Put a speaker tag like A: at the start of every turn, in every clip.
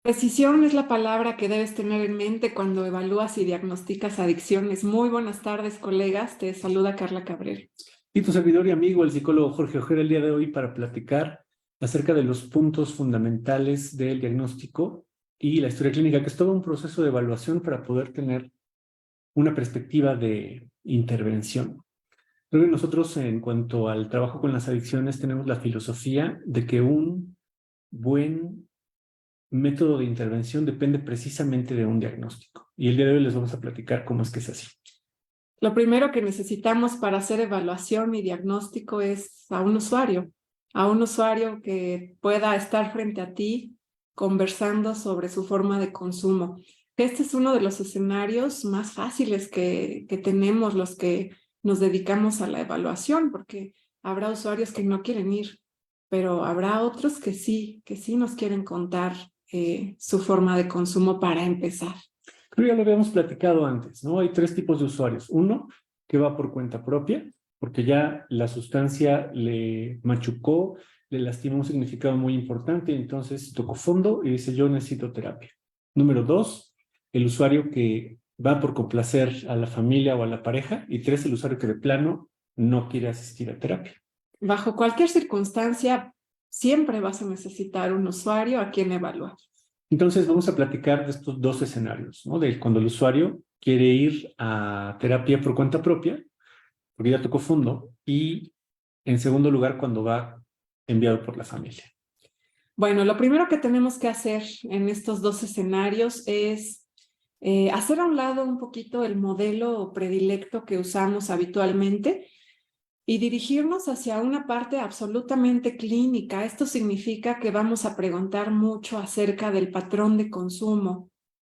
A: Precisión es la palabra que debes tener en mente cuando evalúas y diagnosticas adicciones. Muy buenas tardes, colegas. Te saluda Carla Cabrera.
B: Y tu servidor y amigo, el psicólogo Jorge Ojeda, el día de hoy para platicar acerca de los puntos fundamentales del diagnóstico y la historia clínica, que es todo un proceso de evaluación para poder tener una perspectiva de intervención. Creo que nosotros, en cuanto al trabajo con las adicciones, tenemos la filosofía de que un buen método de intervención depende precisamente de un diagnóstico. Y el día de hoy les vamos a platicar cómo es que es así.
A: Lo primero que necesitamos para hacer evaluación y diagnóstico es a un usuario que pueda estar frente a ti conversando sobre su forma de consumo. Este es uno de los escenarios más fáciles que tenemos los que nos dedicamos a la evaluación, porque habrá usuarios que no quieren ir, pero habrá otros que sí nos quieren contar su forma de consumo para empezar.
B: Creo que ya lo habíamos platicado antes, ¿no? Hay tres tipos de usuarios. Uno, que va por cuenta propia, porque ya la sustancia le machucó, le lastimó un significado muy importante, entonces tocó fondo y dice, yo necesito terapia. Número dos, el usuario que va por complacer a la familia o a la pareja. Y tres, el usuario que de plano no quiere asistir a terapia.
A: Bajo cualquier circunstancia, siempre vas a necesitar un usuario a quien evaluar.
B: Entonces vamos a platicar de estos dos escenarios, ¿no? De cuando el usuario quiere ir a terapia por cuenta propia, porque ya tocó fondo, y en segundo lugar cuando va enviado por la familia.
A: Bueno, lo primero que tenemos que hacer en estos dos escenarios es hacer a un lado un poquito el modelo predilecto que usamos habitualmente y dirigirnos hacia una parte absolutamente clínica. Esto significa que vamos a preguntar mucho acerca del patrón de consumo,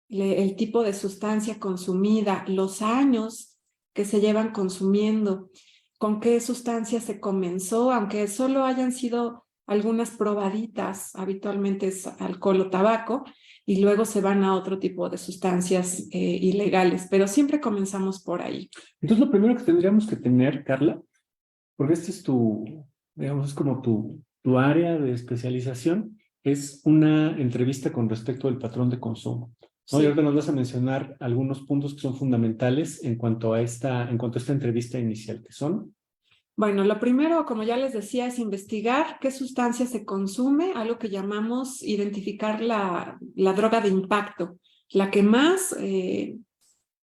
A: el tipo de sustancia consumida, los años que se llevan consumiendo, con qué sustancia se comenzó, aunque solo hayan sido algunas probaditas, habitualmente es alcohol o tabaco, y luego se van a otro tipo de sustancias ilegales, pero siempre comenzamos por ahí.
B: Entonces lo primero que tendríamos que tener, Carla, porque este es tu, digamos, es como tu área de especialización, es una entrevista con respecto al patrón de consumo, ¿no? Y
A: Sí.
B: ahorita nos vas a mencionar algunos puntos que son fundamentales en cuanto a esta entrevista inicial, que son.
A: Bueno, lo primero, como ya les decía, es investigar qué sustancia se consume, algo que llamamos identificar la droga de impacto, la que más,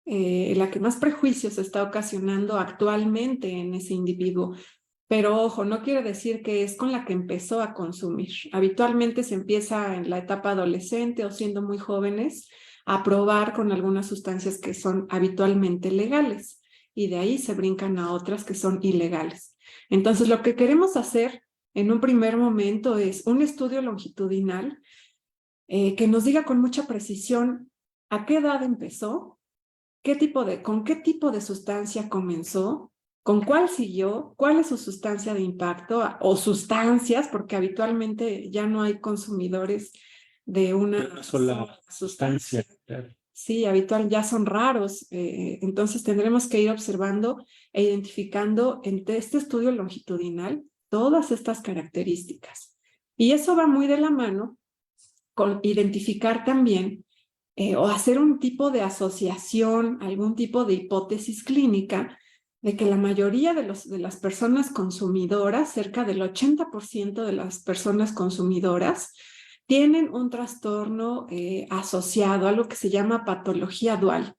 A: la que más prejuicios está ocasionando actualmente en ese individuo. Pero ojo, no quiere decir que es con la que empezó a consumir. Habitualmente se empieza en la etapa adolescente o siendo muy jóvenes a probar con algunas sustancias que son habitualmente legales y de ahí se brincan a otras que son ilegales. Entonces, lo que queremos hacer en un primer momento es un estudio longitudinal que nos diga con mucha precisión a qué edad empezó, con qué tipo de sustancia comenzó, con cuál siguió, cuál es su sustancia de impacto o sustancias, porque habitualmente ya no hay consumidores de una
B: Sola
A: sustancia.
B: sustancia. Claro.
A: Sí, habitual, ya son raros. Entonces tendremos que ir observando e identificando en este estudio longitudinal todas estas características. Y eso va muy de la mano con identificar también o hacer un tipo de asociación, algún tipo de hipótesis clínica de que la mayoría de las personas consumidoras, cerca del 80% de las personas consumidoras, tienen un trastorno asociado, algo que se llama patología dual,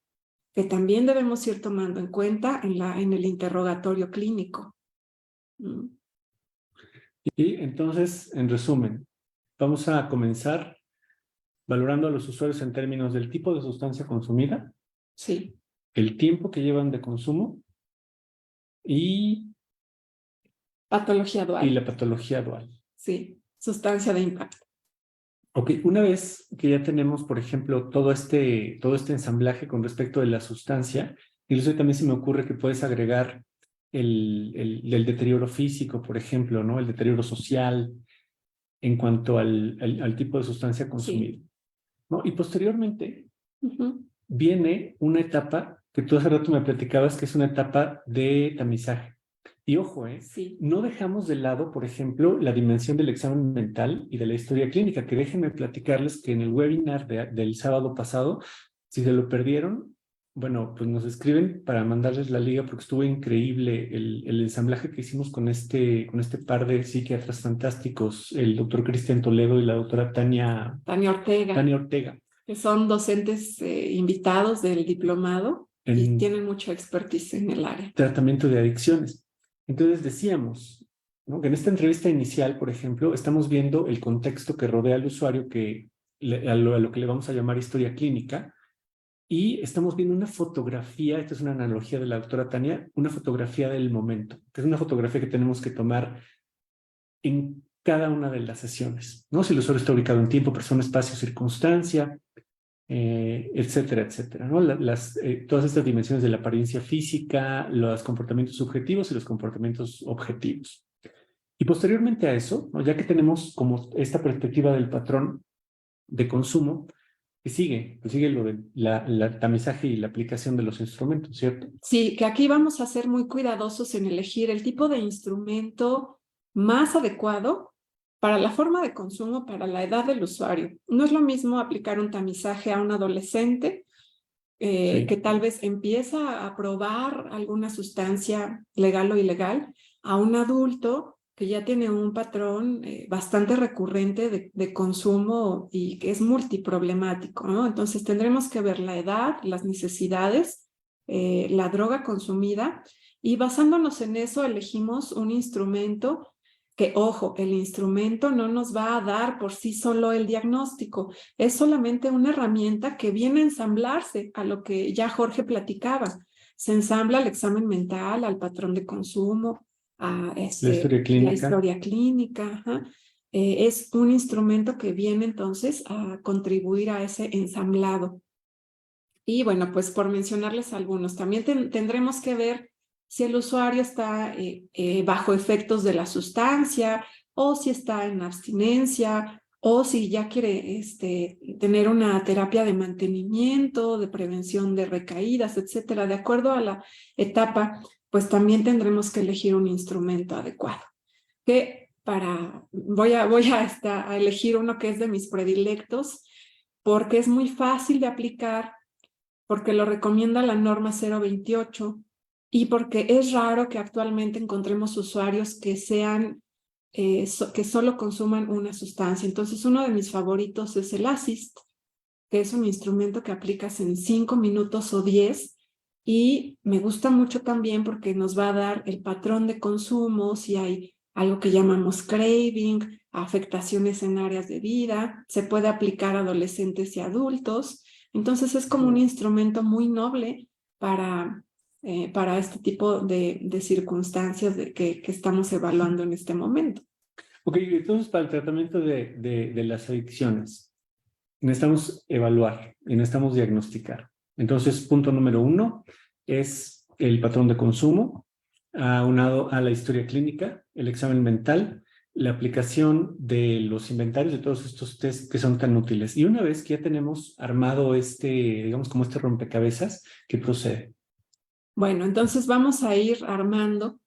A: que también debemos ir tomando en cuenta en el interrogatorio clínico. ¿Mm?
B: Y entonces, en resumen, vamos a comenzar valorando a los usuarios en términos del tipo de sustancia consumida,
A: Sí,
B: el tiempo que llevan de consumo y,
A: patología
B: y
A: dual,
B: la patología dual.
A: sí, sustancia de impacto.
B: Ok, una vez que ya tenemos, por ejemplo, todo este ensamblaje con respecto de la sustancia, incluso también se me ocurre que puedes agregar el deterioro físico, por ejemplo, ¿no? El deterioro social en cuanto al tipo de sustancia consumida,
A: Sí.
B: ¿no? Y posteriormente
A: Uh-huh.
B: viene una etapa que tú hace rato me platicabas, que es una etapa de tamizaje. Y ojo,
A: Sí.
B: no dejamos de lado, por ejemplo, la dimensión del examen mental y de la historia clínica, que déjenme platicarles que en el webinar del sábado pasado, si se lo perdieron, bueno, pues nos escriben para mandarles la liga porque estuvo increíble el ensamblaje que hicimos con este par de psiquiatras fantásticos, el doctor Cristian Toledo y la doctora Tania Ortega.
A: Que son docentes invitados del diplomado y
B: En
A: tienen mucho expertise en el área.
B: tratamiento de adicciones. Entonces decíamos, ¿no?, que en esta entrevista inicial, por ejemplo, estamos viendo el contexto que rodea al usuario a lo que le vamos a llamar historia clínica, y estamos viendo una fotografía, esta es una analogía de la doctora Tania, una fotografía del momento, que es una fotografía que tenemos que tomar en cada una de las sesiones, ¿no? Si el usuario está ubicado en tiempo, persona, espacio, circunstancia, etcétera, etcétera, ¿no? Todas estas dimensiones de la apariencia física, los comportamientos subjetivos y los comportamientos objetivos. Y posteriormente a eso, ¿no?, ya que tenemos como esta perspectiva del patrón de consumo, que sigue lo de la tamizaje y la aplicación de los instrumentos, ¿cierto?
A: Sí, que aquí vamos a ser muy cuidadosos en elegir el tipo de instrumento más adecuado para la forma de consumo, para la edad del usuario. No es lo mismo aplicar un tamizaje a un adolescente
B: Sí.
A: que tal vez empieza a probar alguna sustancia legal o ilegal, a un adulto que ya tiene un patrón bastante recurrente de consumo y que es multiproblemático, ¿no? Entonces tendremos que ver la edad, las necesidades, la droga consumida, y basándonos en eso elegimos un instrumento que, ojo, el instrumento no nos va a dar por sí solo el diagnóstico, es solamente una herramienta que viene a ensamblarse a lo que ya Jorge platicaba. Se ensambla al examen mental, al patrón de consumo, a la historia clínica. Es un instrumento que viene entonces a contribuir a ese ensamblado. Y bueno, pues por mencionarles algunos, también tendremos que ver si el usuario está bajo efectos de la sustancia o si está en abstinencia o si ya quiere tener una terapia de mantenimiento, de prevención de recaídas, etcétera. De acuerdo a la etapa, pues también tendremos que elegir un instrumento adecuado. Voy a elegir uno que es de mis predilectos porque es muy fácil de aplicar, porque lo recomienda la norma 028 y porque es raro que actualmente encontremos usuarios que que solo consuman una sustancia. Entonces, uno de mis favoritos es el Assist, que es un instrumento que aplicas en 5 minutos o 10, y me gusta mucho también porque nos va a dar el patrón de consumo, si hay algo que llamamos craving, afectaciones en áreas de vida, se puede aplicar a adolescentes y adultos. Entonces es como un instrumento muy noble para este tipo de circunstancias que estamos evaluando en este momento.
B: Ok, entonces para el tratamiento de las adicciones, necesitamos evaluar y necesitamos diagnosticar. Entonces, punto número 1 es el patrón de consumo, aunado a la historia clínica, el examen mental, la aplicación de los inventarios de todos estos test que son tan útiles. Y una vez que ya tenemos armado digamos, como este rompecabezas, ¿qué procede?
A: Bueno, entonces vamos a ir armando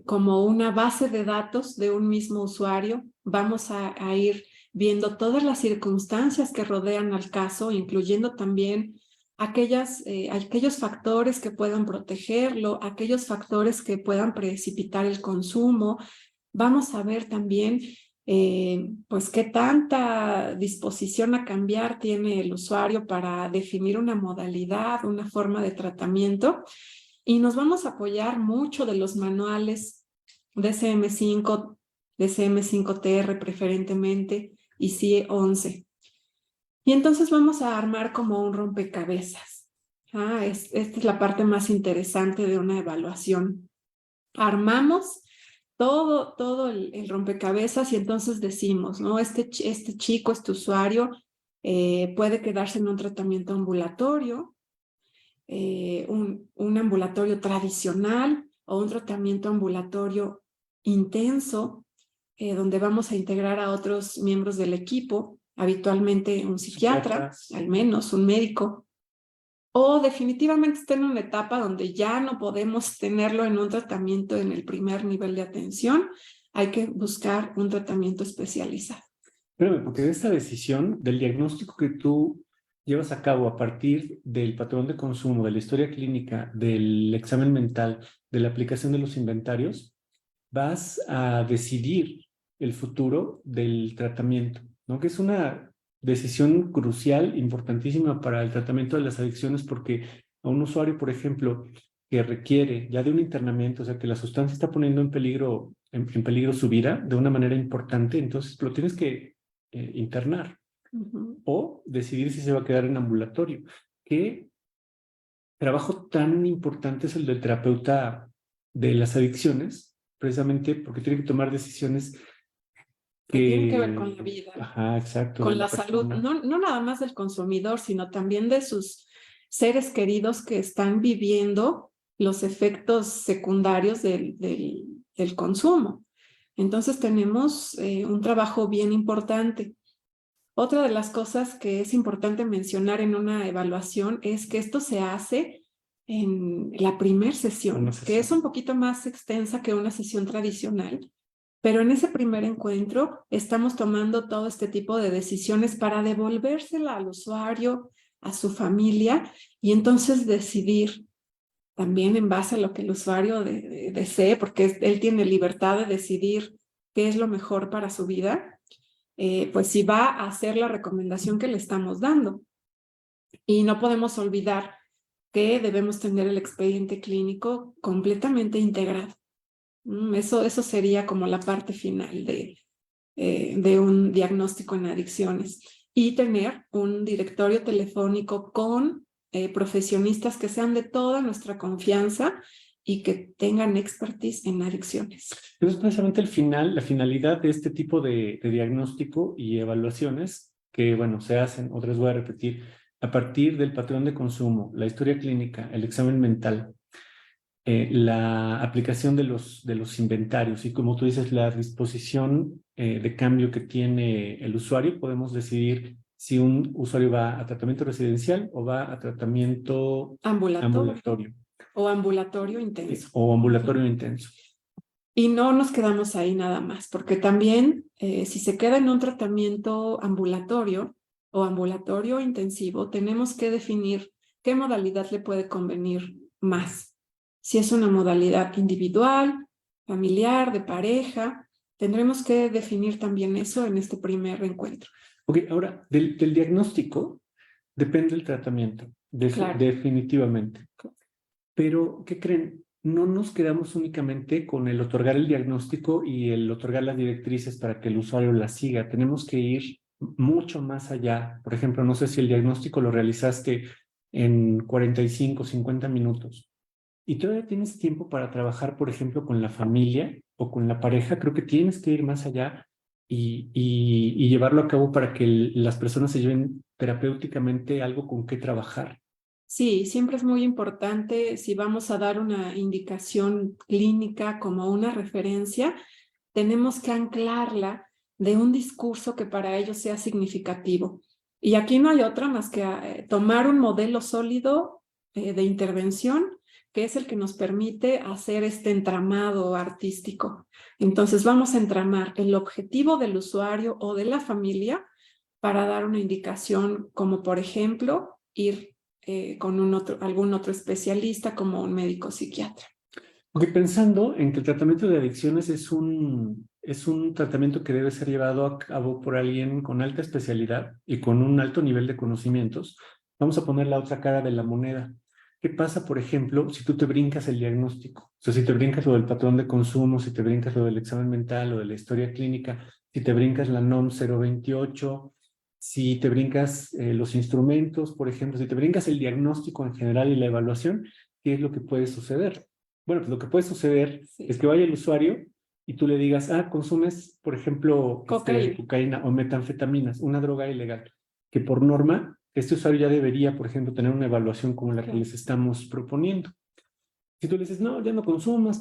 A: como una base de datos de un mismo usuario. Vamos a ir viendo todas las circunstancias que rodean al caso, incluyendo también aquellos factores que puedan protegerlo, aquellos factores que puedan precipitar el consumo. Vamos a ver también pues qué tanta disposición a cambiar tiene el usuario para definir una modalidad, una forma de tratamiento. Y nos vamos a apoyar mucho de los manuales DSM-5, DSM-5TR preferentemente, y CIE 11. Y entonces vamos a armar como un rompecabezas. Esta es la parte más interesante de una evaluación. Armamos todo el rompecabezas y entonces decimos, ¿no? Este chico, este usuario, puede quedarse en un tratamiento ambulatorio, un ambulatorio tradicional o un tratamiento ambulatorio intenso, donde vamos a integrar a otros miembros del equipo, habitualmente un psiquiatra, al menos un médico, o definitivamente está en una etapa donde ya no podemos tenerlo en un tratamiento en el primer nivel de atención, hay que buscar un tratamiento especializado.
B: Espérame, porque de esta decisión, del diagnóstico que tú llevas a cabo a partir del patrón de consumo, de la historia clínica, del examen mental, de la aplicación de los inventarios, vas a decidir el futuro del tratamiento, ¿no? Que es una decisión crucial, importantísima para el tratamiento de las adicciones, porque a un usuario, por ejemplo, que requiere ya de un internamiento, o sea, que la sustancia está poniendo en peligro su vida de una manera importante, entonces lo tienes que internar o decidir si se va a quedar en ambulatorio. ¿Qué trabajo tan importante es el del terapeuta de las adicciones? Precisamente porque tiene que tomar decisiones
A: que tienen que ver con la vida,
B: ajá, exacto,
A: con la salud, no nada más del consumidor, sino también de sus seres queridos que están viviendo los efectos secundarios del consumo. Entonces tenemos un trabajo bien importante. Otra de las cosas que es importante mencionar en una evaluación es que esto se hace en la primera sesión, que es un poquito más extensa que una sesión tradicional, pero en ese primer encuentro estamos tomando todo este tipo de decisiones para devolvérsela al usuario, a su familia, y entonces decidir también en base a lo que el usuario desee, porque él tiene libertad de decidir qué es lo mejor para su vida, pues si va a hacer la recomendación que le estamos dando. Y no podemos olvidar que debemos tener el expediente clínico completamente integrado. Eso sería como la parte final de un diagnóstico en adicciones. Y tener un directorio telefónico con profesionistas que sean de toda nuestra confianza y que tengan expertise en adicciones.
B: Eso es precisamente la finalidad de este tipo de diagnóstico y evaluaciones que, bueno, se hacen, otra vez voy a repetir, a partir del patrón de consumo, la historia clínica, el examen mental, la aplicación de los inventarios y, como tú dices, la disposición de cambio que tiene el usuario. Podemos decidir si un usuario va a tratamiento residencial o va a tratamiento ambulatorio.
A: O ambulatorio intenso.
B: O ambulatorio intenso.
A: Y no nos quedamos ahí nada más, porque también si se queda en un tratamiento ambulatorio o ambulatorio intensivo, tenemos que definir qué modalidad le puede convenir más. Si es una modalidad individual, familiar, de pareja, tendremos que definir también eso en este primer encuentro.
B: Ok, ahora, del diagnóstico depende el tratamiento, claro, definitivamente. Pero, ¿qué creen? No nos quedamos únicamente con el otorgar el diagnóstico y el otorgar las directrices para que el usuario las siga. Tenemos que ir mucho más allá. Por ejemplo, no sé si el diagnóstico lo realizaste en 45, 50 minutos y todavía tienes tiempo para trabajar, por ejemplo, con la familia o con la pareja. Creo que tienes que ir más allá y llevarlo a cabo para que las personas se lleven terapéuticamente algo con qué trabajar.
A: Sí, siempre es muy importante, si vamos a dar una indicación clínica como una referencia, tenemos que anclarla de un discurso que para ellos sea significativo. Y aquí no hay otra más que tomar un modelo sólido de intervención, que es el que nos permite hacer este entramado artístico. Entonces vamos a entramar el objetivo del usuario o de la familia para dar una indicación, como por ejemplo, ir con algún otro especialista como un médico psiquiatra.
B: Porque pensando en que el tratamiento de adicciones es un tratamiento que debe ser llevado a cabo por alguien con alta especialidad y con un alto nivel de conocimientos, vamos a poner la otra cara de la moneda. ¿Qué pasa, por ejemplo, si tú te brincas el diagnóstico? O sea, si te brincas lo del patrón de consumo, si te brincas lo del examen mental o de la historia clínica, si te brincas la NOM 028, si te brincas los instrumentos, por ejemplo, si te brincas el diagnóstico en general y la evaluación, ¿qué es lo que puede suceder? Bueno, pues lo que puede suceder es que vaya el usuario y tú le digas, consumes, por ejemplo, cocaína o metanfetaminas, una droga ilegal, que por norma, este usuario ya debería, por ejemplo, tener una evaluación como la que les estamos proponiendo. Si tú le dices, no, ya no consumas,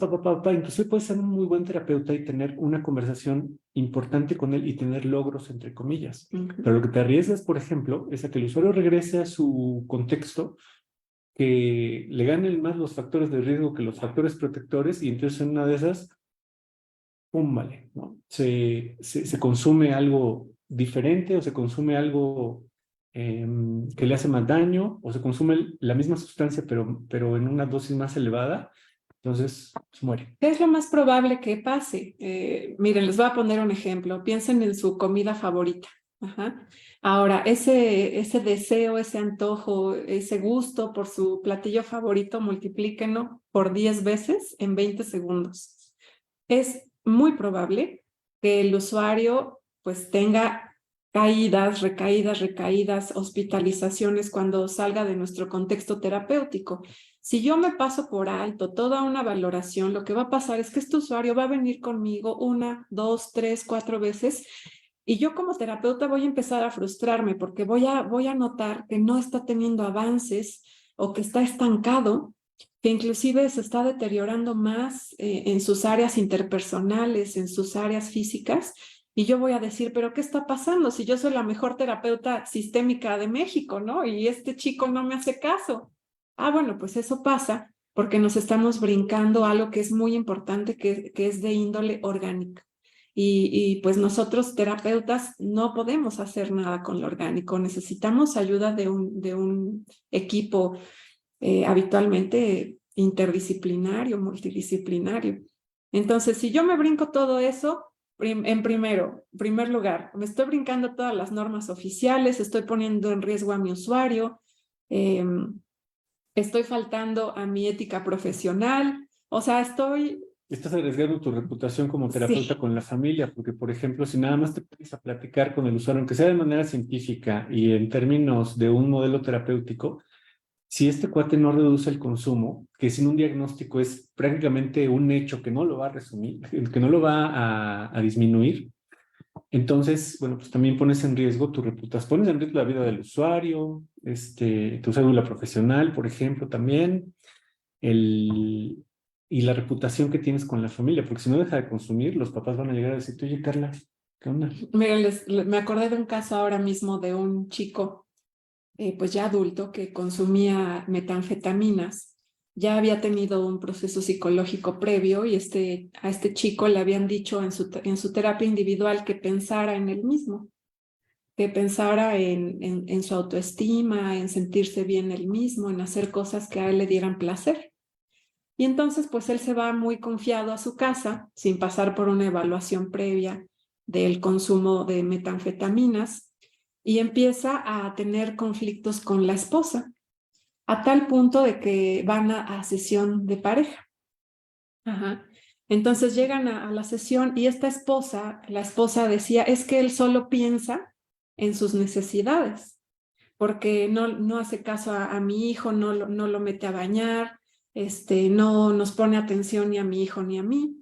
B: inclusive puedes ser un muy buen terapeuta y tener una conversación importante con él y tener logros, entre comillas. Pero lo que te arriesgas, por ejemplo, es a que el usuario regrese a su contexto que le ganen más los factores de riesgo que los factores protectores, y entonces en una de esas, ¡pum! Vale, ¿no? Se consume algo diferente, o se consume algo que le hace más daño, o se consume la misma sustancia, pero en una dosis más elevada, entonces se muere.
A: ¿Qué es lo más probable que pase? Miren, les voy a poner un ejemplo. Piensen en su comida favorita. Ajá. Ahora, ese deseo, ese antojo, ese gusto por su platillo favorito, multiplíquenlo por 10 veces en 20 segundos. Es muy probable que el usuario pues tenga caídas, recaídas, recaídas, hospitalizaciones cuando salga de nuestro contexto terapéutico. Si yo me paso por alto toda una valoración, lo que va a pasar es que este usuario va a venir conmigo 1, 2, 3, 4 veces y yo como terapeuta voy a empezar a frustrarme porque voy a notar que no está teniendo avances o que está estancado, que inclusive se está deteriorando más en sus áreas interpersonales, en sus áreas físicas. Y yo voy a decir, pero ¿qué está pasando? Si yo soy la mejor terapeuta sistémica de México, ¿no? Y este chico no me hace caso. Ah, bueno, pues eso pasa porque nos estamos brincando algo que es muy importante, que es de índole orgánica. Y pues nosotros terapeutas no podemos hacer nada con lo orgánico, necesitamos ayuda de un equipo habitualmente interdisciplinario, multidisciplinario. Entonces, si yo me brinco todo eso, en primer lugar, me estoy brincando todas las normas oficiales, estoy poniendo en riesgo a mi usuario, eh, estoy faltando a mi ética profesional, o sea,
B: Estás arriesgando tu reputación como terapeuta
A: sí,
B: con la familia, porque, por ejemplo, si nada más te pones a platicar con el usuario, aunque sea de manera científica y en términos de un modelo terapéutico, si este cuate no reduce el consumo, que sin un diagnóstico es prácticamente un hecho que no lo va a resumir, que no lo va a disminuir, entonces, bueno, pues también pones en riesgo tu reputación, pones en riesgo la vida del usuario, tu cédula profesional, por ejemplo, también, el, y la reputación que tienes con la familia, porque si no deja de consumir, los papás van a llegar a decirte, oye, Carla, ¿qué onda?
A: miren, me acordé de un caso ahora mismo de un chico pues ya adulto que consumía metanfetaminas, ya había tenido un proceso psicológico previo y a este chico le habían dicho en su terapia individual que pensara en él mismo, que pensara en su autoestima, en sentirse bien él mismo, en hacer cosas que a él le dieran placer. Y entonces pues él se va muy confiado a su casa sin pasar por una evaluación previa del consumo de metanfetaminas y empieza a tener conflictos con la esposa, a tal punto de que van a sesión de pareja. Ajá. Entonces llegan a la sesión y esta esposa, la esposa decía, es que él solo piensa en sus necesidades, porque no hace caso a mi hijo, no lo mete a bañar, no nos pone atención ni a mi hijo ni a mí.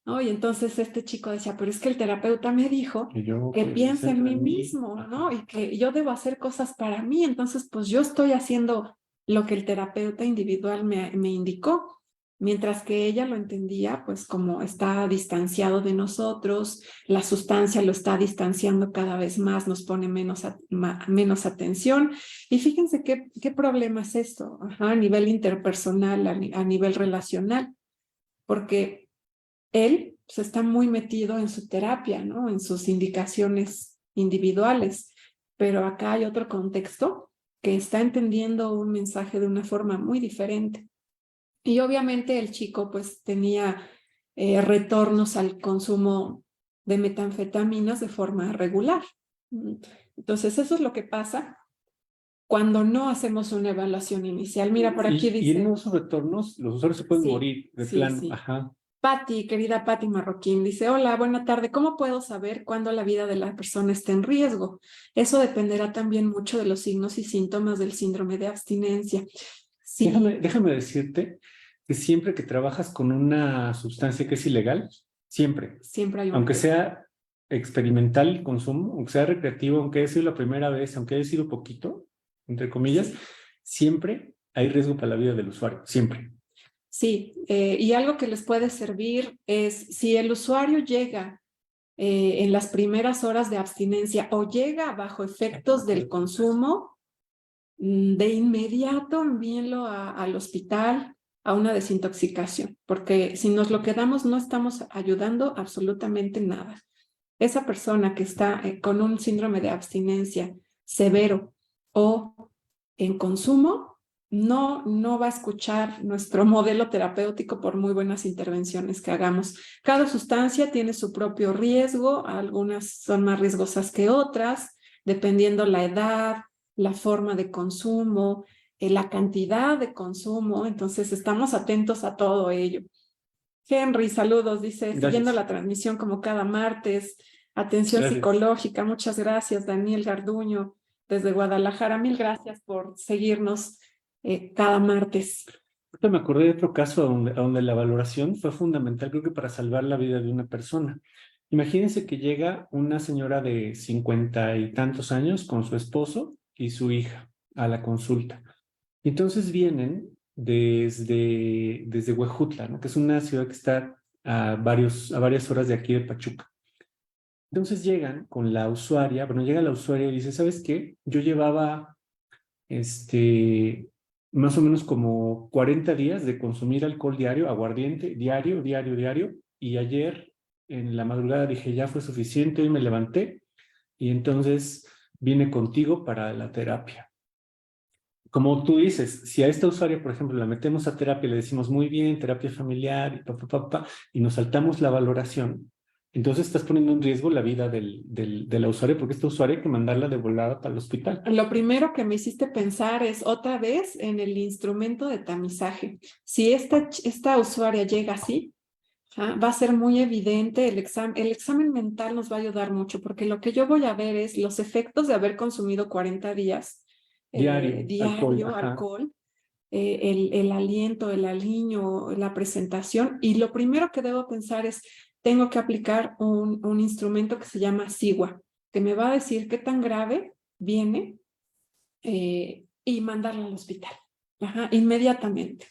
A: ¿No? Y entonces este chico decía, pero es que el terapeuta me dijo
B: Que yo
A: que
B: me
A: piense en
B: centro
A: mí
B: en mí.
A: mismo,
B: Ajá.
A: ¿no? Y que yo debo hacer cosas para mí, entonces pues yo estoy haciendo lo que el terapeuta individual me indicó, mientras que ella lo entendía pues como está distanciado de nosotros, la sustancia lo está distanciando cada vez más, nos pone menos atención. Y fíjense qué problema es esto, ajá, a nivel interpersonal, a nivel relacional, porque él pues, está muy metido en su terapia, ¿no? En sus indicaciones individuales, pero acá hay otro contexto que está entendiendo un mensaje de una forma muy diferente. Y obviamente el chico pues tenía retornos al consumo de metanfetaminas de forma regular. Entonces eso es lo que pasa cuando no hacemos una evaluación inicial. Mira, por aquí
B: Y en
A: dice,
B: esos retornos, los usuarios se pueden
A: sí,
B: morir de
A: sí,
B: plano.
A: sí.
B: Ajá.
A: Patti, querida Patti Marroquín, dice, hola, buena tarde. ¿Cómo puedo saber cuándo la vida de la persona está en riesgo? Eso dependerá también mucho de los signos y síntomas del síndrome de abstinencia. Sí,
B: Déjame decirte que siempre que trabajas con una sustancia que es ilegal, siempre,
A: siempre hay un
B: aunque
A: riesgo.
B: sea experimental el consumo, aunque sea recreativo, aunque haya sido la primera vez, aunque haya sido poquito, entre comillas,
A: Sí,
B: siempre hay riesgo para la vida del usuario, siempre.
A: sí. Y algo que les puede servir es si el usuario llega en las primeras horas de abstinencia o llega bajo efectos del consumo, de inmediato envíenlo al hospital a una desintoxicación, porque si nos lo quedamos no estamos ayudando absolutamente nada. Esa persona que está con un síndrome de abstinencia severo o en consumo, no va a escuchar nuestro modelo terapéutico por muy buenas intervenciones que hagamos. Cada sustancia tiene su propio riesgo, algunas son más riesgosas que otras, dependiendo la edad, la forma de consumo, la cantidad de consumo, entonces estamos atentos a todo ello. Henry, saludos, dice, siguiendo
B: Gracias.
A: la transmisión como cada martes, atención
B: Gracias.
A: psicológica, muchas gracias, Daniel Garduño, desde Guadalajara, mil gracias por seguirnos cada martes.
B: Ahorita me acordé de otro caso donde la valoración fue fundamental, creo que para salvar la vida de una persona. Imagínense que llega una señora de 50 y tantos años con su esposo y su hija a la consulta. Entonces vienen desde Huejutla, ¿no? Que es una ciudad que está a varias horas de aquí de Pachuca. Entonces llegan con la usuaria, bueno, llega la usuaria y dice, ¿sabes qué? Yo llevaba más o menos como 40 días de consumir alcohol diario, aguardiente, diario, y ayer en la madrugada dije, ya fue suficiente, y me levanté, y entonces vine contigo para la terapia. Como tú dices, si a esta usuaria, por ejemplo, la metemos a terapia, le decimos muy bien, terapia familiar, y nos saltamos la valoración, entonces estás poniendo en riesgo la vida de la usuaria, porque esta usuaria hay que mandarla de volada para el hospital.
A: Lo primero que me hiciste pensar es otra vez en el instrumento de tamizaje. Si esta usuaria llega así, va a ser muy evidente el examen mental nos va a ayudar mucho, porque lo que yo voy a ver es los efectos de haber consumido 40 días
B: Diario,
A: alcohol, el aliento, el aliño, la presentación, y lo primero que debo pensar es, tengo que aplicar un instrumento que se llama SIGUA, que me va a decir qué tan grave viene y mandarla al hospital, inmediatamente.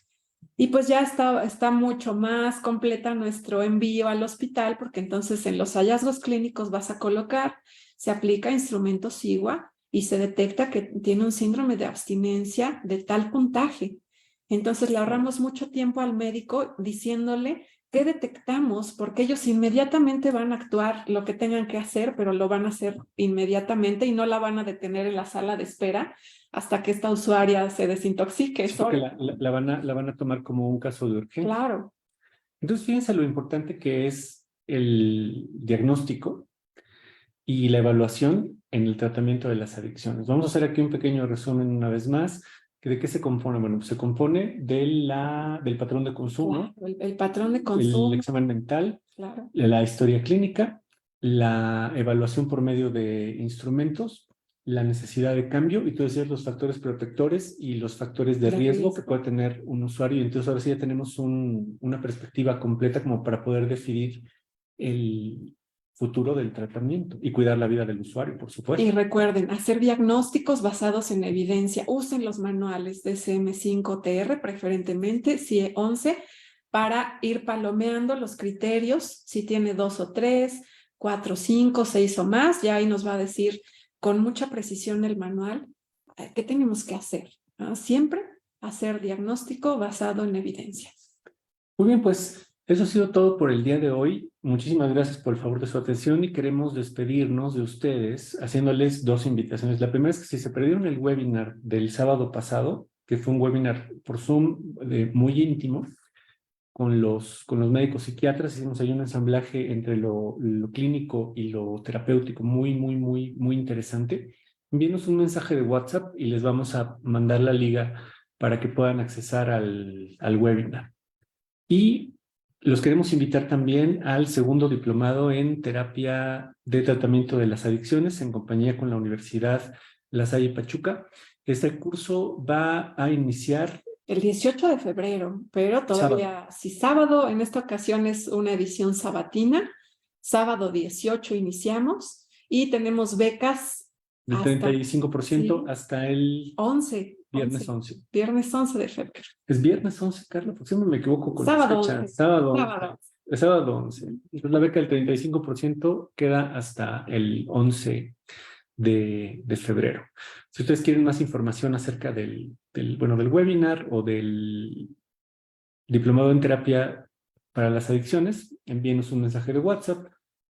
A: Y pues ya está mucho más completa nuestro envío al hospital, porque entonces en los hallazgos clínicos vas a colocar, se aplica instrumento SIGUA y se detecta que tiene un síndrome de abstinencia de tal puntaje. Entonces le ahorramos mucho tiempo al médico diciéndole qué detectamos, porque ellos inmediatamente van a actuar lo que tengan que hacer, pero lo van a hacer inmediatamente y no la van a detener en la sala de espera hasta que esta usuaria se desintoxique.
B: Sí, porque la van a tomar como un caso de urgencia.
A: Claro.
B: Entonces, fíjense lo importante que es el diagnóstico y la evaluación en el tratamiento de las adicciones. Vamos a hacer aquí un pequeño resumen una vez más. ¿De qué se compone? Bueno, pues se compone del patrón de consumo,
A: Claro, el patrón de consumo.
B: el examen mental,
A: Claro.
B: la historia clínica, la evaluación por medio de instrumentos, la necesidad de cambio y tú decías los factores protectores y los factores de riesgo que puede tener un usuario. Y entonces ahora sí ya tenemos una perspectiva completa como para poder definir el futuro del tratamiento y cuidar la vida del usuario, por supuesto.
A: Y recuerden, hacer diagnósticos basados en evidencia. Usen los manuales de DSM-5-TR, preferentemente CIE-11, para ir palomeando los criterios, si tiene 2 o 3, 4, 5, 6 o más, ya ahí nos va a decir con mucha precisión el manual qué tenemos que hacer. Siempre hacer diagnóstico basado en evidencia.
B: Muy bien, pues eso ha sido todo por el día de hoy. Muchísimas gracias por el favor de su atención y queremos despedirnos de ustedes haciéndoles dos invitaciones. La primera es que si se perdieron el webinar del sábado pasado, que fue un webinar por Zoom muy íntimo, con los médicos psiquiatras, hicimos ahí un ensamblaje entre lo clínico y lo terapéutico muy interesante. Envíenos un mensaje de WhatsApp y les vamos a mandar la liga para que puedan accesar al webinar. Y los queremos invitar también al segundo diplomado en terapia de tratamiento de las adicciones en compañía con la Universidad La Salle Pachuca. Este curso va a iniciar
A: el 18 de febrero, pero todavía, sábado, en esta ocasión es una edición sabatina, sábado 18 iniciamos y tenemos becas
B: del 35% hasta el
A: 11.
B: Viernes 11.
A: Viernes 11 de febrero.
B: ¿Es viernes 11, Carlos? Porque siempre me equivoco con
A: sábado
B: la fecha. Sábado 11. Entonces la beca del 35% queda hasta el 11 de febrero. Si ustedes quieren más información acerca del webinar o del diplomado en terapia para las adicciones, envíenos un mensaje de WhatsApp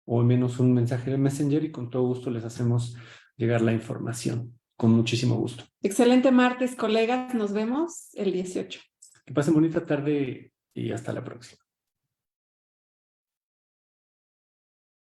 B: o envíenos un mensaje de Messenger y con todo gusto les hacemos llegar la información. Con muchísimo gusto.
A: Excelente martes, colegas. Nos vemos el 18.
B: Que pasen bonita tarde y hasta la próxima.